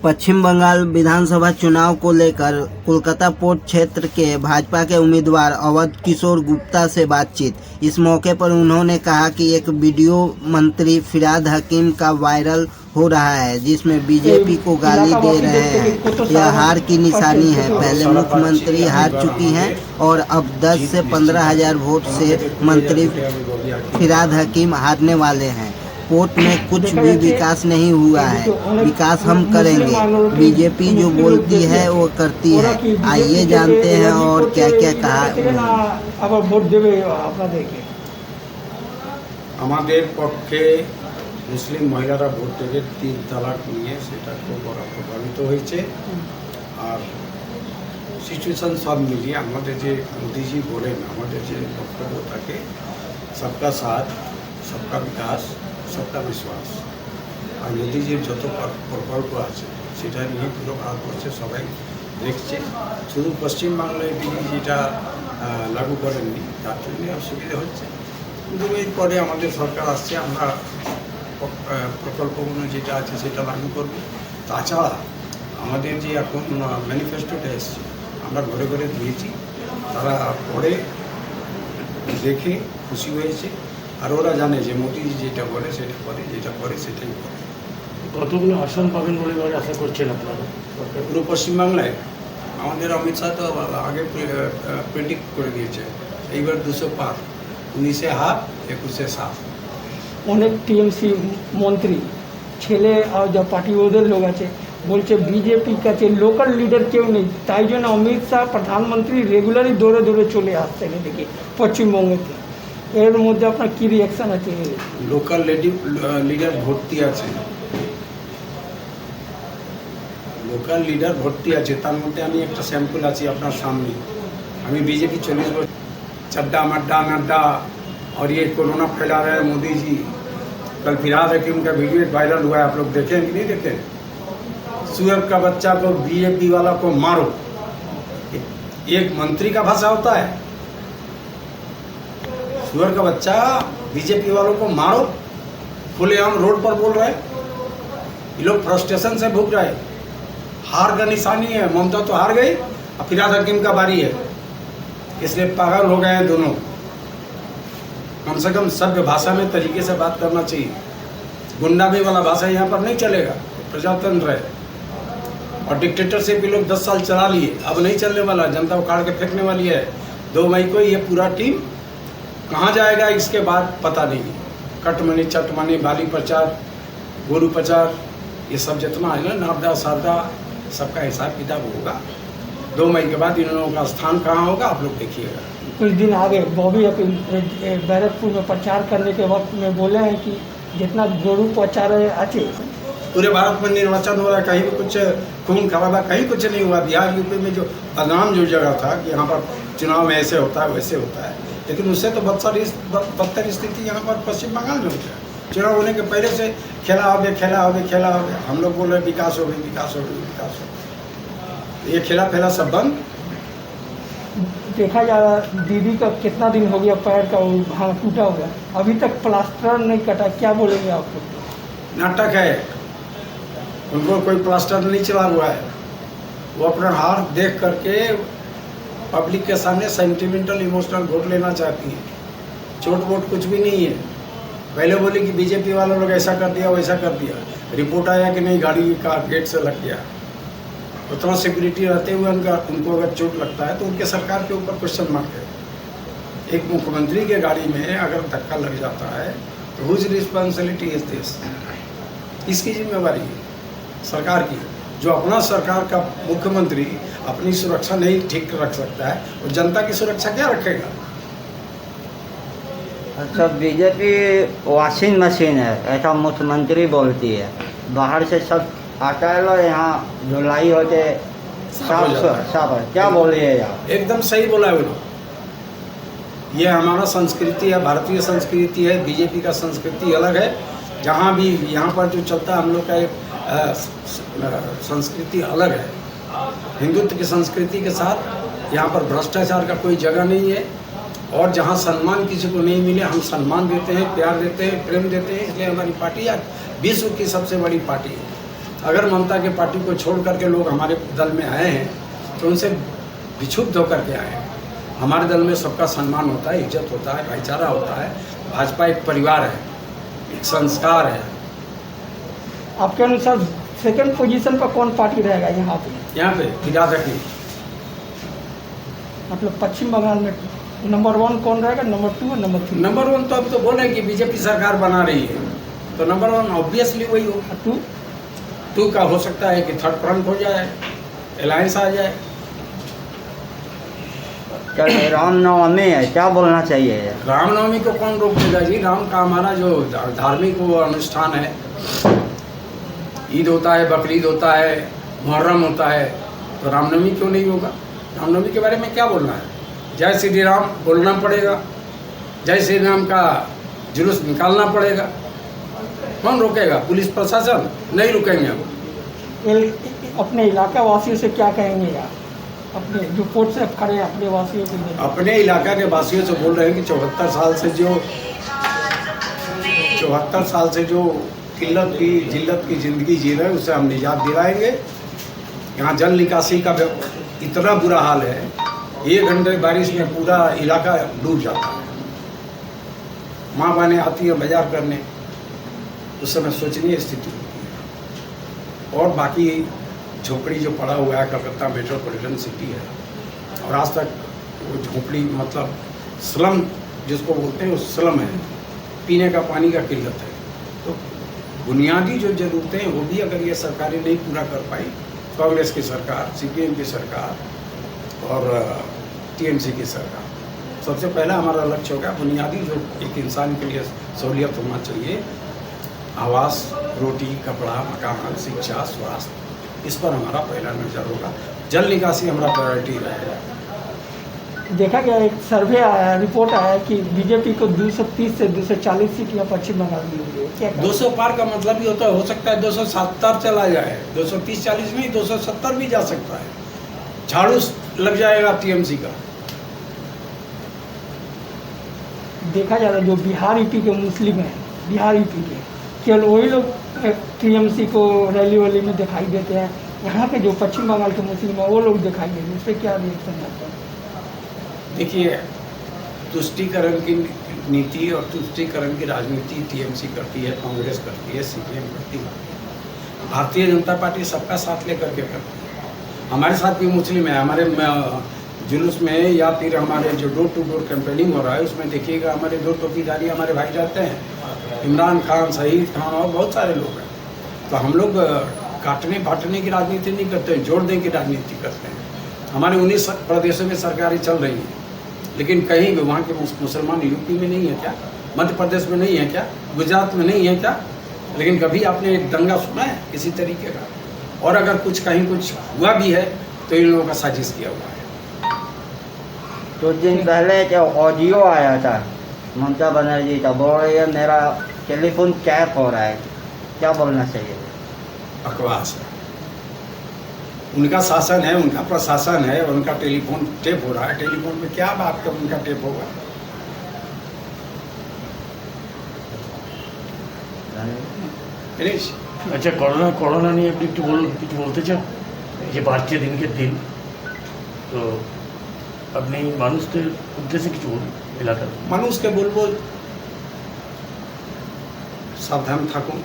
पश्चिम बंगाल विधानसभा चुनाव को लेकर कोलकाता पोर्ट क्षेत्र के भाजपा के उम्मीदवार अवध किशोर गुप्ता से बातचीत। इस मौके पर उन्होंने कहा कि एक वीडियो मंत्री फिरहाद हकीम का वायरल हो रहा है जिसमें बीजेपी को गाली दे रहे हैं। यह हार की निशानी है। पहले मुख्यमंत्री हार चुकी हैं और अब 10 से 15 हजार वोट से मंत्री फिरहाद हकीम हारने वाले हैं। कोर्ट में कुछ भी विकास नहीं हुआ है, विकास हम करेंगे। बीजेपी जो बोलती है वो करती है। आइए जानते हैं और क्या क्या कहा। আমাদের পক্ষে মুসলিম মহিলারা ভোট দেবে 3 তালাক নিয়ে, সেটা খুব বড় প্রভাবিত হয়েছে। আর সিচুয়েশন সব মিলিয়ে আমাদের যে মোদিজি বলেন, আমাদের যে বক্তব্য থাকে সবকা সাথ, সবকা বিকাশ, সবকা বিশ্বাস, আর মোদিজির যত প্রকল্প আছে সেটা নিয়ে পুরো ভারতবর্ষে সবাই দেখছে। শুধু পশ্চিমবাংলায় তিনি যেটা লাগু করেননি তার জন্য অসুবিধা হচ্ছে, কিন্তু এরপরে আমাদের সরকার আসছে, আমরা প্রকল্পগুলো যেটা আছে সেটা লাগু করব। তাছাড়া আমাদের যে এখন ম্যানিফেস্টোটা এসছে আমরা ঘরে ঘরে দিয়েছি, তারা পড়ে দেখে খুশি হয়েছে। আর ওরা জানে যে মোদিজি যেটা বলে সেটা করে, যেটা করে সেটাই করে। কতগুলো আসন পাবেন বলে আশা করছেন আপনারা? পুরো পশ্চিমবাংলায় আমাদের অমিত শাহ তো আগে প্রেডিক্ট করে দিয়েছে, এইবার 200 পার, 19-এ হাফ, 21-এ সাফ। অনেক টিএমসি মন্ত্রী ছেলে আর যা পার্টি ওদের লোক আছে বলছে বিজেপির কাছে লোকাল লিডার কেউ নেই, তাই জন্য অমিত শাহ প্রধানমন্ত্রী রেগুলারই দৌড়ে দৌড়ে চলে আসছেন এদিকে পশ্চিমবঙ্গকে। এর মধ্যে আপনার কী রিয়াকশান আছে? লোকাল লিডার ভর্তি আছে, লোকাল লিডার ভর্তি আছে। তার মধ্যে আমি একটা স্যাম্পল আছি আপনার সামনে। আমি बीजेपी 40 वर्ष चड्डा मड्डा नड्डा और ये कोरोना फैला रहे हैं मोदी जी। कल फिरहाद हकीम का वीडियो वायरल हुआ है, आप लोग देखें कि नहीं देखें? सुअर का बच्चा को बीजेपी वाला को मारो, एक मंत्री का भाषा होता है? सुअर का बच्चा बीजेपी वालों को मारो, खुलेआम रोड पर बोल रहे हैं। ये लोग फ्रस्ट्रेशन से भूख रहे हैं। हार का निशानी है, ममता तो हार गई, अब फिरहाद हकीम का बारी है, इसलिए पागल हो गए हैं दोनों। कम से कम सभ्य भाषा में तरीके से बात करना चाहिए। गुंडामी वाला भाषा यहाँ पर नहीं चलेगा, प्रजातंत्र है। और डिक्टेटरशिप भी लोग 10 साल चला लिए, अब नहीं चलने वाला, जनता उखाड़ के फेंकने वाली है। 2 मई को ये पूरा टीम कहाँ जाएगा इसके बाद पता नहीं। कटमनी चटमनी बाली प्रचार, गुरु प्रचार, ये सब जितना है ना, नारदा शारदा, सबका हिसाब किताब होगा। 2 मई के बाद इन लोगों का स्थान कहाँ होगा आप लोग देखिएगा। कुछ दिन आगे बॉबी बैरकपुर में प्रचार करने के वक्त में बोले हैं कि जितना गुरु प्रचार अच्छे पूरे भारत में निर्वाचन हो रहा है, कहीं भी कुछ खून खराबा कहीं कुछ नहीं हुआ। बिहार यूपी में जो बदनाम जो जगह था कि यहाँ पर चुनाव में ऐसे होता है वैसे होता है, लेकिन उससे तो बदतर स्थिति यहाँ पर पश्चिम बंगाल में होता है। चुनाव होने के पहले से खेला हो गया। हम लोग बोल रहे विकास हो गई। ये खेला फैला सब बंद। देखा जा रहा दीदी का कितना दिन हो गया पैर का वो टूटा हुआ, अभी तक प्लास्टर नहीं कटा, क्या बोलेंगे आप लोग? नाटक है, उनको कोई प्लास्टर नहीं चला हुआ है। वो अपना हार देख करके पब्लिक के सामने सेंटिमेंटल इमोशनल वोट लेना चाहती है। चोट वोट कुछ भी नहीं है। पहले बोले कि बीजेपी वालों लोग ऐसा कर दिया वैसा कर दिया, रिपोर्ट आया कि नहीं गाड़ी का गेट से लग गया। उतना सिक्योरिटी रहते हुए उनको अगर चोट लगता है तो उनके सरकार के ऊपर क्वेश्चन मार्क है। एक मुख्यमंत्री के गाड़ी में अगर धक्का लग जाता है तो हुज रिस्पॉन्सिबिलिटी इज दिस? इसकी जिम्मेवारी है सरकार की। जो अपना सरकार का मुख्यमंत्री अपनी सुरक्षा नहीं ठीक रख सकता है, और जनता की सुरक्षा क्या रखेगा? अच्छा, बीजेपी वॉशिंग मशीन है ऐसा मुख्यमंत्री बोलती है। बाहर से सब आता है लो, यहाँ धुलाई होते साफ क्या बोलिए यार? एकदम सही बोला है उन्होंने। ये हमारा संस्कृति है, भारतीय संस्कृति है। बीजेपी का संस्कृति अलग है, जहाँ भी यहाँ पर जो चलता है हम लोग का एक संस्कृति अलग है। हिंदुत्व की संस्कृति के साथ यहाँ पर भ्रष्टाचार का कोई जगह नहीं है, और जहाँ सम्मान किसी को नहीं मिले हम सम्मान देते हैं, प्यार देते हैं, प्रेम देते हैं। इसलिए हमारी पार्टी आज विश्व की सबसे बड़ी पार्टी है। अगर ममता के पार्टी को छोड़ करके लोग हमारे दल में आए हैं तो उनसे विक्षुब्ध होकर के आए हैं। हमारे दल में सबका सम्मान होता है, इज्जत होता है, भाईचारा होता है। भाजपा एक परिवार है, एक संस्कार है। आपके अनुसार सेकंड पोजीशन पर कौन पार्टी रहेगा यहाँ पे? यहाँ पे फिराद की मतलब पश्चिम बंगाल में नंबर 1 कौन रहेगा, नंबर 2 और नंबर 3? नंबर 1 तो अभी तो बोल रहे हैं कि बीजेपी सरकार बना रही है, तो नंबर 1 ऑब्वियसली वही होगा। 2 का हो सकता है कि थर्ड फ्रंट हो जाए, अलायंस आ जाए। कल रामनवमी है, क्या बोलना चाहिए? रामनवमी को कौन रोक देगा जी? राम का हमारा जो धार्मिक वो अनुष्ठान है, ईद होता है, बकरीद होता है, मुहर्रम होता है, तो रामनवमी क्यों नहीं होगा? रामनवमी के बारे में क्या बोलना है? जय श्री राम बोलना पड़ेगा, जय श्री राम का जुलूस निकालना पड़ेगा। कौन रोकेगा? पुलिस प्रशासन नहीं रुकेंगे हम। अपने इलाका वासियों से क्या कहेंगे आप? अपने जो कोर्ट से खड़े हैं अपने वासियों के अपने इलाका के वासियों से बोल रहे हैं कि 74 साल से जो किल्लत की जिल्लत की ज़िंदगी जी रहे हैं उससे हम निजात दिलाएंगे। यहाँ जल निकासी का इतना बुरा हाल है, 1 घंटे बारिश में पूरा इलाका डूब जाता है। माँ बहनें आती हैं बाजार करने, उस समय सोचनीय स्थिति होती है। और बाकी झोपड़ी जो पड़ा हुआ है, कलकत्ता मेट्रोपॉलिटन सिटी है, और आज तक वो झोपड़ी मतलब स्लम जिसको बोलते हैं वो स्लम है, पीने का पानी का किल्लत है। तो बुनियादी जो ज़रूरतें हैं वो भी अगर ये सरकारें नहीं पूरा कर पाई, कांग्रेस की सरकार, CPM की सरकार और TMC की सरकार, सबसे पहला हमारा लक्ष्य होगा बुनियादी जो एक इंसान के लिए सहूलियत होना चाहिए, आवास, रोटी, कपड़ा, मकान, शिक्षा, स्वास्थ्य, इस पर हमारा पहला नज़र होगा। जल निकासी हमारा प्रायोरिटी रहेगा। देखा गया एक सर्वे आया है, रिपोर्ट आया है कि बीजेपी को 230 से 240 सीट या पश्चिम बंगाल में मिली है। क्या 200 पार का मतलब ही होता है, हो सकता है 270 चला जाए, 230-40 में 270 भी जा सकता है। झाड़ू लग जाएगा TMC का। देखा जा रहा है जो बिहार यूपी के मुस्लिम हैं, बिहार यूपी के केवल वही लोग TMC को रैली वैली में दिखाई देते हैं। यहाँ के जो पश्चिम बंगाल के मुस्लिम हैं वो लोग दिखाई देते हैं, उस पर क्या रिएक्शन आता है? देखिए, तुष्टीकरण की नीति और तुष्टीकरण की राजनीति TMC करती है, कांग्रेस करती है, CPM करती है। भारतीय जनता पार्टी सबका साथ लेकर के करती है। हमारे साथ भी मुस्लिम है। हमारे जुलूस में या फिर हमारे जो डोर टू डोर कैंपेनिंग हो रहा है उसमें देखिएगा हमारे 2 टोपीधारी हमारे भाई जाते हैं, इमरान खान, शहीद खान और बहुत सारे लोग हैं। तो हम लोग काटने बांटने की राजनीति नहीं करते, जोड़ देने की राजनीति करते हैं। हमारे 19 प्रदेशों में सरकारें चल रही हैं, लेकिन कहीं भी वहाँ के मुसलमान यूपी में नहीं है क्या? मध्य प्रदेश में नहीं है क्या? गुजरात में नहीं है क्या? लेकिन कभी आपने एक दंगा सुना है किसी तरीके का? और अगर कुछ कहीं कुछ हुआ भी है तो इन लोगों का साजिश किया हुआ है। कुछ दिन पहले जो ऑडियो आया था ममता बनर्जी का, बोल रही है मेरा टेलीफोन टैप हो रहा है, क्या बोलना चाहिए? बकवास है। उनका शासन है, उनका प्रशासन है, उनका टेलीफोन टेप हो रहा है। टेलीफोन में क्या बात कर उनका टेप होगा? फिनिश। আচ্ছা, করোনা নিয়ে আপনি কিছু বলতে চান? এই যে বাড়ছে দিনকে দিন, তো আপনি মানুষদের উদ্দেশ্যে কিছু বলুন এলাকার। মানুষকে বলবো সাবধান থাকুন,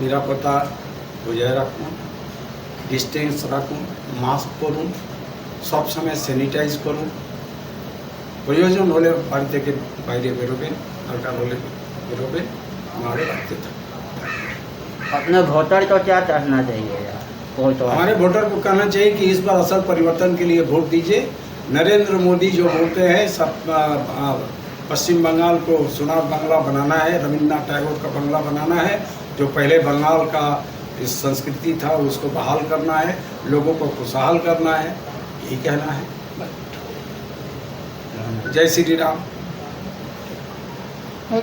নিরাপত্তা বজায় রাখুন, ডিস্টেন্স রাখুন, মাস্ক পরুন, সব সময় স্যানিটাইজ করুন, প্রয়োজন হলে বাড়ি থেকে বাইরে বেরোবেন, দরকার হলে বেরোবেন, हमारे बातें था। अपने वोटर को क्या कहना चाहिए यार? तो हमारे वोटर को कहना चाहिए कि इस बार असल परिवर्तन के लिए वोट दीजिए। नरेंद्र मोदी जो बोलते हैं सब पश्चिम बंगाल को सोनार बांग्ला बनाना है, रविन्द्रनाथ टैगोर का बांग्ला बनाना है, जो पहले बंगाल का इस संस्कृति था उसको बहाल करना है, लोगों को खुशहाल करना है, यही कहना है। जय श्री राम। है